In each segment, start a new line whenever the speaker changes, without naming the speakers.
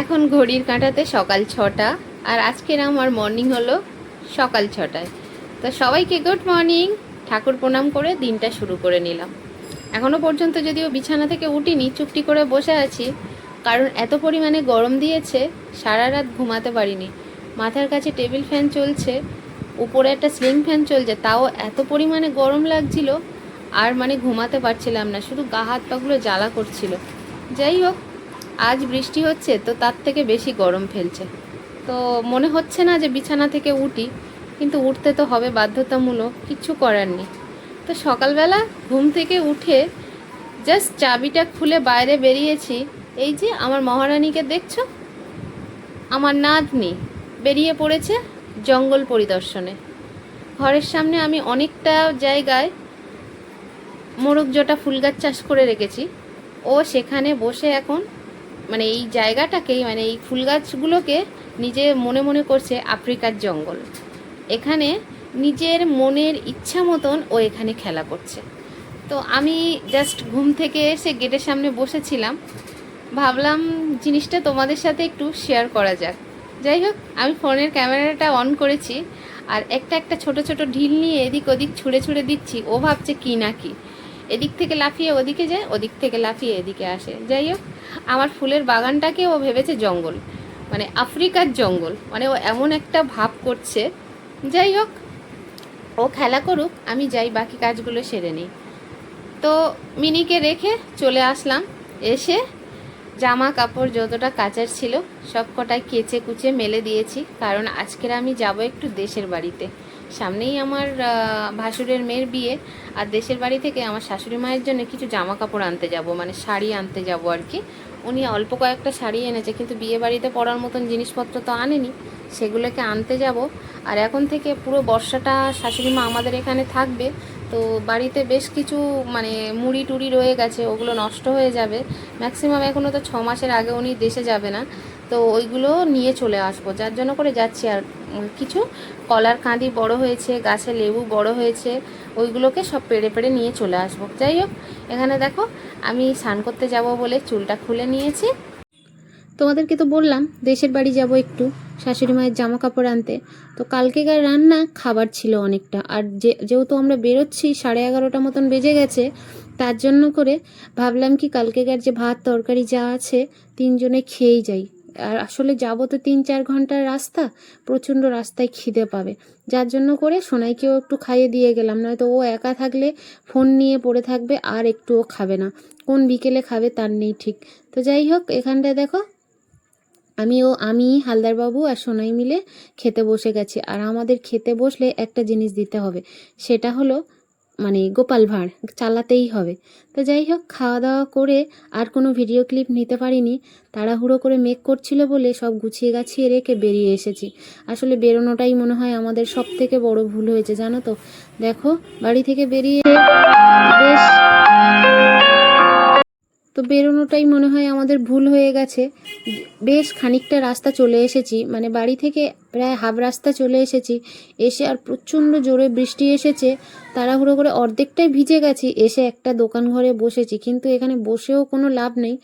এখন ঘড়ির কাঁটাতে সকাল 6টা, আর আজকের আমার মর্নিং হলো সকাল 6টায়। তো সবাইকে গুড মর্নিং। ঠাকুর প্রণাম করে দিনটা শুরু করে নিলাম। এখনও পর্যন্ত যদিও বিছানা থেকে উঠিনি, চুপটি করে বসে আছি, কারণ এত পরিমাণে গরম দিয়েছে, সারা রাত ঘুমাতে পারিনি। মাথার কাছে টেবিল ফ্যান চলছে, উপরে একটা স্লিং ফ্যান চলছে, তাও এত পরিমাণে গরম লাগছিল, আর মানে ঘুমাতে পারছিলাম না, শুধু গা হাত পাগুলো জ্বালা করছিল। যাই হোক, আজ বৃষ্টি হচ্ছে তো তার থেকে বেশি গরম ফেলছে। তো মনে হচ্ছে না যে বিছানা থেকে উঠি, কিন্তু উঠতে তো হবে, বাধ্যতামূলক, কিচ্ছু করার নেই। তো সকালবেলা ঘুম থেকে উঠে জাস্ট চাবিটা খুলে বাইরে বেরিয়েছি। এই যে আমার মহারানীকে দেখছো, আমার নাতনি বেরিয়ে পড়েছে জঙ্গল পরিদর্শনে। ঘরের সামনে আমি অনেকটা জায়গায় মোরগ জটা ফুল গাছ চাষ করে রেখেছি। ও সেখানে বসে এখন মানে এই জায়গাটাকেই, মানে এই ফুল গাছগুলোকে নিজে মনে মনে করছে আফ্রিকার জঙ্গল। এখানে নিজের মনের ইচ্ছা মতন ও এখানে খেলা করছে। তো আমি জাস্ট ঘুম থেকে এসে গেটের সামনে বসেছিলাম, ভাবলাম জিনিসটা তোমাদের সাথে একটু শেয়ার করা যাক। যাই হোক, আমি ফোনের ক্যামেরাটা অন করেছি, আর একটা একটা ছোট ছোট ঢিল নিয়ে এদিক ওদিক ছুঁড়ে ছুঁড়ে দিচ্ছি। ও ভাবছে কি না কি, এদিক থেকে লাফিয়ে ওদিকে যায়, ওদিক থেকে লাফিয়ে এদিকে আসে। যাই হোক, আমার ফুলের বাগানটাকে ও ভেবেছে জঙ্গল, মানে আফ্রিকার জঙ্গল, মানে ও এমন একটা ভাব করছে। যাই হোক, ও খেলা করুক, আমি যাই বাকি কাজগুলো সেরে নিই। তো মিনিকে রেখে চলে আসলাম। এসে জামা কাপড় যতটা কাচার ছিল সব কটাই কেচে কুচে মেলে দিয়েছি, কারণ আজকের আমি যাব একটু দেশের বাড়িতে। সামনেই আমার ভাসুরের মেয়ের বিয়ে, আর দেশের বাড়ি থেকে আমার শাশুড়ি মায়ের জন্য কিছু জামা কাপড় আনতে যাব, মানে শাড়ি আনতে যাব আর কি। উনি অল্প কয়েকটা শাড়ি এনেছে, কিন্তু বিয়ে বাড়িতে পরার মতন জিনিসপত্র তো আনেনি, সেগুলোকে আনতে যাব। আর এখন থেকে পুরো বর্ষাটা শাশুড়ি মা আমাদের এখানে থাকবে। তো বাড়িতে বেশ কিছু মানে মুড়ি টুড়ি রয়ে গেছে, ওগুলো নষ্ট হয়ে যাবে ম্যাক্সিমাম। এখনও তো 6 মাসের আগে উনি দেশে যাবে না, তো ওইগুলো নিয়ে চলে আসবো, যার জন্য করে যাচ্ছি। আর কিছু কলার কাঁদি বড় হয়েছে, গাছে লেবু বড় হয়েছে, ওইগুলোকে সব পেড়ে পেড়ে নিয়ে চলে আসবো। যাই হোক, এখানে দেখো আমি স্নান করতে যাব বলে চুলটা খুলে নিয়েছি। তোমাদেরকে তো বললাম দেশের বাড়ি যাব একটু শাশুড়ি মায়ের জামা কাপড় আনতে। তো কালকেকার রান্না খাবার ছিল অনেকটা, আর যেহেতু আমরা বেরোচ্ছি 11:30 মতন বেজে গেছে, তার জন্য করে ভাবলাম কি কালকেকার যে ভাত তরকারি যা আছে তিনজনে খেয়েই যাই। আর আসলে যাব তো 3-4 ঘন্টার রাস্তা, প্রচণ্ড রাস্তায় খিদে পাবে, যার জন্য করে সোনাইকেও একটু খাইয়ে দিয়ে গেলাম, নয়তো ও একা থাকলে ফোন নিয়ে পড়ে থাকবে আর একটুও খাবে না, কোন বিকেলে খাবে তার নেই ঠিক। তো যাই হোক, এখানটায় দেখো আমি হালদারবাবু আর সোনাই মিলে খেতে বসে গেছি। আর আমাদের খেতে বসলে একটা জিনিস দিতে হবে, সেটা হলো মানে গোপাল ভাঁড় চালাতেই হবে। তো যাই হোক, খাওয়া দাওয়া করে আর কোনো ভিডিও ক্লিপ নিতে পারিনি, তাড়াহুড়ো করে মেক করছিল বলে সব গুছিয়ে গাছিয়ে রেখে বেরিয়ে এসেছি। আসলে বেরোনোটাই মনে হয় আমাদের সব থেকে বড় ভুল হয়েছে, জানো তো। দেখো, বাড়ি থেকে বেরিয়ে বেশ বেরোনোটাই মনে হয় আমাদের ভুল হয়ে গেছে। বেশ খানিকটা রাস্তা চলে এসেছি, মানে বাড়ি থেকে প্রায় হাফ রাস্তা চলে এসেছি। এসে আর প্রচণ্ড জোরে বৃষ্টি এসেছে, তাড়াহুড়ো করে অর্ধেকটাই ভিজে গেছি। এসে একটা দোকান ঘরে বসেছি, কিন্তু এখানে বসেও কোনো লাভ নেই,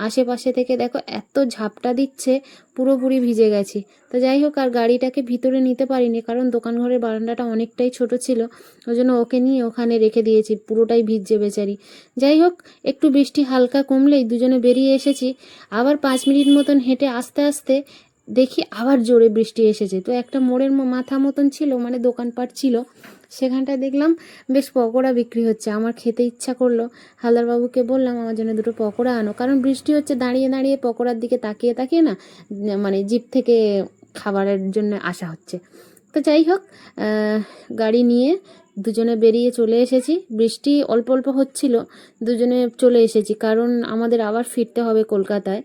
আশেপাশে থেকে দেখো এত ঝাপটা দিচ্ছে, পুরোপুরি ভিজে গেছি। তো যাই হোক, আর গাড়িটাকে ভিতরে নিতে পারিনি, কারণ দোকান ঘরের বারান্দাটা অনেকটাই ছোট ছিল, ওই জন্য ওকে নিয়ে ওখানে রেখে দিয়েছি, পুরোটাই ভিজছে বেচারি। যাই হোক, একটু বৃষ্টি হালকা কমলেই দুজনে বেরিয়ে এসেছি। আবার 5 মিনিট মতন হেঁটে আস্তে আস্তে দেখি আবার জোরে বৃষ্টি এসেছে। তো একটা মোড়ের মাথা মতন ছিল, মানে দোকানপাট ছিল, সেখানটায় দেখলাম বেশ পকোড়া বিক্রি হচ্ছে। আমার খেতে ইচ্ছা করলো, হালদারবাবুকে বললাম আমার জন্য দুটো পকোড়া আনো, কারণ বৃষ্টি হচ্ছে, দাঁড়িয়ে দাঁড়িয়ে পকোড়ার দিকে তাকিয়ে তাকিয়ে না মানে জিভ থেকে খাবারের জন্য আসা হচ্ছে। তো যাই হোক, গাড়ি নিয়ে দুজনে বেরিয়ে চলে এসেছি। বৃষ্টি অল্প অল্প হচ্ছিল, দুজনে চলে এসেছি, কারণ আমাদের আবার ফিরতে হবে কলকাতায়।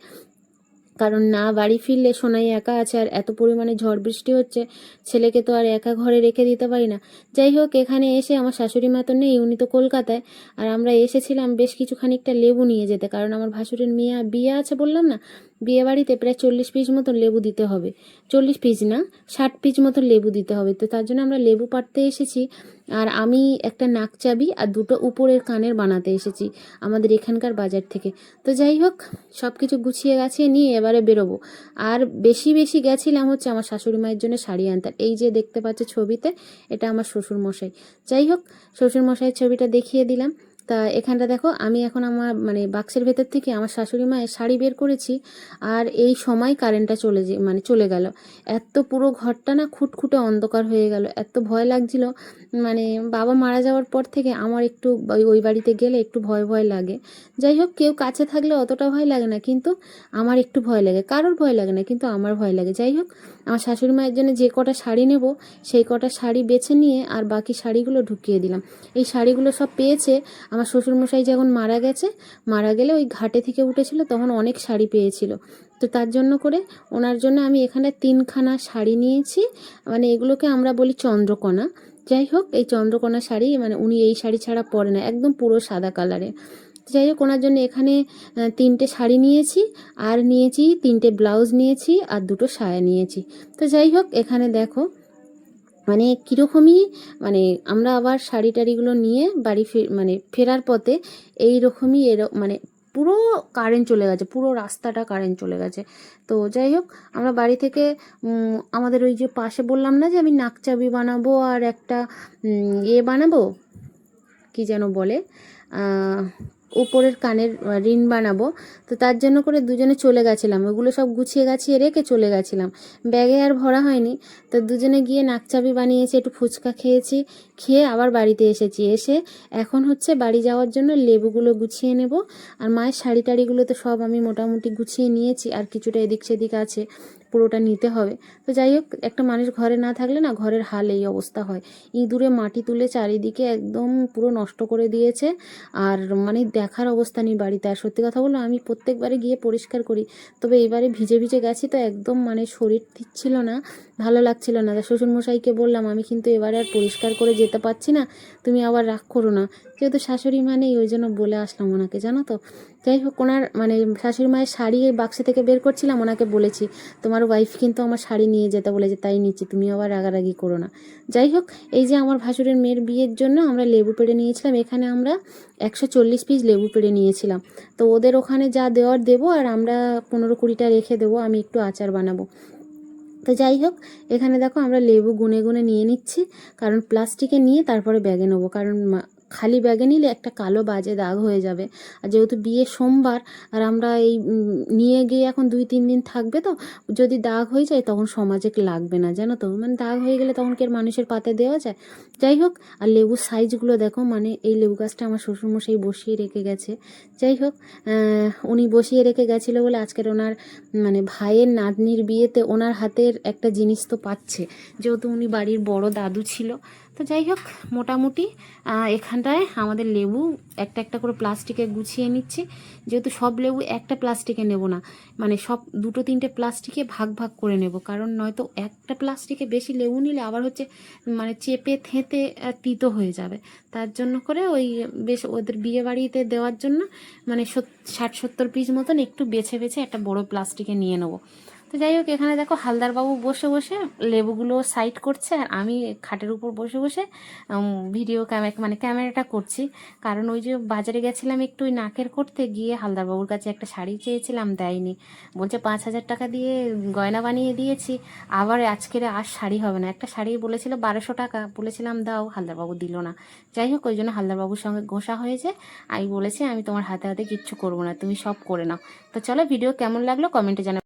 কারণ না বাড়ি ফিরলে সোনাই একা আছে, আর এত পরিমাণে ঝড় বৃষ্টি হচ্ছে, ছেলেকে তো আর একা ঘরে রেখে দিতে পারি না। যাই হোক, এখানে এসে আমার শাশুড়ি মা তো নেই, উনি তো কলকাতায়। আর আমরা এসেছিলাম বেশ কিছু খানিকটা লেবু নিয়ে যেতে, কারণ আমার ভাসুরের মেয়ে বিয়ে আছে বললাম না, বিয়েবাড়িতে প্রায় 40 পিস মতন লেবু দিতে হবে, 40 পিস না 60 পিস মতন লেবু দিতে হবে। তো তার জন্য আমরা লেবু পাড়তে এসেছি, আর আমি একটা নাকচাবি আর দুটো উপরের কানের বানাতে এসেছি আমাদের এখানকার বাজার থেকে। তো যাই হোক, সব কিছু গুছিয়ে গাছিয়ে নিয়ে এবারে বেরোবো। আর বেশি বেশি গেছিলাম হচ্ছে আমার শাশুড়ি মায়ের জন্য শাড়ি আনতে। এই যে দেখতে পাচ্ছ ছবিতে, এটা আমার শ্বশুর মশাই। যাই হোক, শ্বশুর মশাইয়ের ছবিটা দেখিয়ে দিলাম। তা এখানটা দেখো, আমি এখন আমার মানে বাক্সের ভেতর থেকে আমার শাশুড়ি মায়ের শাড়ি বের করেছি, আর এই সময় কারেন্টটা চলে গেল। এত পুরো ঘরটা না খুটখুটে অন্ধকার হয়ে গেল, এত ভয় লাগছিল। মানে বাবা মারা যাওয়ার পর থেকে আমার একটু ওই বাড়িতে গেলে একটু ভয় ভয় লাগে। যাই হোক, কেউ কাছে থাকলে অতটা ভয় লাগে না, কিন্তু আমার একটু ভয় লাগে। কারোর ভয় লাগে না, কিন্তু আমার ভয় লাগে। যাই হোক, আমার শাশুড়ি মায়ের জন্য যে কটা শাড়ি নেব সেই কটা শাড়ি বেছে নিয়ে আর বাকি শাড়িগুলো ঢুকিয়ে দিলাম। এই শাড়িগুলো সব পেয়েছে আমার শ্বশুরমশাই যখন মারা গেলে ওই ঘাটে থেকে উঠেছিল, তখন অনেক শাড়ি পেয়েছিল। তো তার জন্য করে ওনার জন্য আমি এখানে 3খানা শাড়ি নিয়েছি। মানে এগুলোকে আমরা বলি চন্দ্রকোনা। যাই হোক, এই চন্দ্রকোনা শাড়ি, মানে উনি এই শাড়ি ছাড়া পরে না, একদম পুরো সাদা কালারে। যাই হোক, ওনার জন্য এখানে 3টে শাড়ি নিয়েছি, আর নিয়েছি 3টে ব্লাউজ নিয়েছি, আর 2টো সায়া নিয়েছি। তো যাই হোক, এখানে দেখো মানে কীরকমই, মানে আমরা আবার শাড়ি টাড়িগুলো নিয়ে বাড়ি ফেরার পথে এই রকমই মানে পুরো কারেন্ট চলে গেছে, পুরো রাস্তাটা কারেন্ট চলে গেছে। তো যাই হোক, আমরা বাড়ি থেকে আমাদের ওই যে পাশে বললাম না যে আমি নাকচাবি বানাবো আর একটা বানাবো, কি যেন বলে, উপরের কানের রিং বানাবো। তো তার জন্য করে দুজনে চলে গেছিলাম, ওগুলো সব গুছিয়ে গাছিয়ে রেখে চলে গেছিলাম, ব্যাগে আর ভরা হয়নি। তো দুজনে গিয়ে নাকচাবি বানিয়েছি, একটু ফুচকা খেয়েছি, খেয়ে আবার বাড়িতে এসে এখন হচ্ছে বাড়ি যাওয়ার জন্য লেবুগুলো গুছিয়ে নেব। আর মায়ের শাড়ি টাড়িগুলো তো সব আমি মোটামুটি গুছিয়ে নিয়েছি, আর কিছুটা এদিক সেদিক আছে, পুরোটা নিতে হবে। তো যাই হোক, একটা মানুষ ঘরে না থাকলে না ঘরের হাল এই অবস্থা হয়। ইঁদুরে মাটি তুলে চারিদিকে একদম পুরো নষ্ট করে দিয়েছে, আর মানে দেখার অবস্থা নেই বাড়িতে। আর সত্যি কথা বলো, আমি প্রত্যেকবারে গিয়ে পরিষ্কার করি, তবে এবারে ভিজে ভিজে গেছি তো একদম মানে শরীর ঠিক ছিল না, ভালো লাগছিল না। শ্বশুরমশাইকে বললাম আমি কিন্তু এবারে আর পরিষ্কার করে যেতে পারছি না, তুমি আবার রাগ করো না। যেহেতু শাশুড়ি মানেই, ওই জন্য বলে আসলাম ওনাকে, জানো তো। যাই হোক, ওনার মানে শাশুড়ি মায়ের শাড়ি বাক্সে থেকে বের করছিলাম, ওনাকে বলেছি তোমার ওয়াইফ কিন্তু আমার শাড়ি নিয়ে যেতে বলেছে, তাই নিচ্ছি, তুমি আবার রাগারাগি করো না। যাই হোক, এই যে আমার ভাসুরের মেয়ের বিয়ের জন্য আমরা লেবু পেড়ে নিয়েছিলাম, এখানে আমরা 140 পিস লেবু পেড়ে নিয়েছিলাম। তো ওদের ওখানে যা দেওয়ার দেবো, আর আমরা 15-20টা রেখে দেবো, আমি একটু আচার বানাবো। তো যাই হোক, এখানে দেখো আমরা লেবু গুনে গুনে নিয়ে নিচ্ছি, কারণ প্লাস্টিকে নিয়ে তারপরে ব্যাগে নেবো, কারণ খালি ব্যাগে নিলে একটা কালো বাজে দাগ হয়ে যাবে। আর যেহেতু বিয়ে সোমবার, আর আমরা এই নিয়ে গিয়ে এখন 2-3 দিন থাকবে, তো যদি দাগ হয়ে যায় তখন সমাজে লাগবে না, জানো তো, মানে দাগ হয়ে গেলে তখন কি আর মানুষের পাতে দেওয়া যায়। যাই হোক, আর লেবুর সাইজগুলো দেখো, মানে এই লেবু গাছটা আমার শ্বশুরমশাই বসিয়ে রেখে গেছে। যাই হোক, উনি বসিয়ে রেখে গেছিলো বলে আজকের ওনার মানে ভাইয়ের নাতনির বিয়েতে ওনার হাতের একটা জিনিস তো পাচ্ছে, যেহেতু উনি বাড়ির বড় দাদু ছিল। তো যাই হোক, মোটামুটি এখানটায় আমাদের লেবু একটা একটা করে প্লাস্টিকে গুছিয়ে নিচ্ছি, যেহেতু সব লেবু একটা প্লাস্টিকে নেব না, মানে সব 2-3টে প্লাস্টিকে ভাগ ভাগ করে নেব, কারণ নয়তো একটা প্লাস্টিকে বেশি লেবু নিলে আবার হচ্ছে মানে চেপে থেঁতে তিতো হয়ে যাবে। তার জন্য করে ওই বেশ ওদের বিয়ে বাড়িতে দেওয়ার জন্য মানে 60-70 পিস মতন একটু বেছে বেছে একটা বড় প্লাস্টিকে নিয়ে নেবো। তো যাই হোক, এখানে দেখো হালদারবাবু বসে বসে লেবুগুলো সাইড করছে, আর আমি খাটের উপর বসে বসে ভিডিও ক্যামেরাটা করছি। কারণ ওই যে বাজারে গেছিলাম একটু ওই নাকের করতে গিয়ে হালদারবাবুর কাছে একটা শাড়ি চেয়েছিলাম, দেয়নি, বলছে 5,000 টাকা দিয়ে গয়না বানিয়ে দিয়েছি, আবার আজকের আর শাড়ি হবে না। একটা শাড়ি বলেছিল 1200 টাকা, বলেছিলাম দাও, হালদারবাবু দিল না। যাই হোক, ওই জন্য হালদারবাবুর সঙ্গে ঘষা হয়েছে। আমি বলেছি আমি তোমার হাতে হাতে কিচ্ছু করবো না, তুমি সব করে নাও। তো চলো, ভিডিও কেমন লাগলো কমেন্টে জানাও।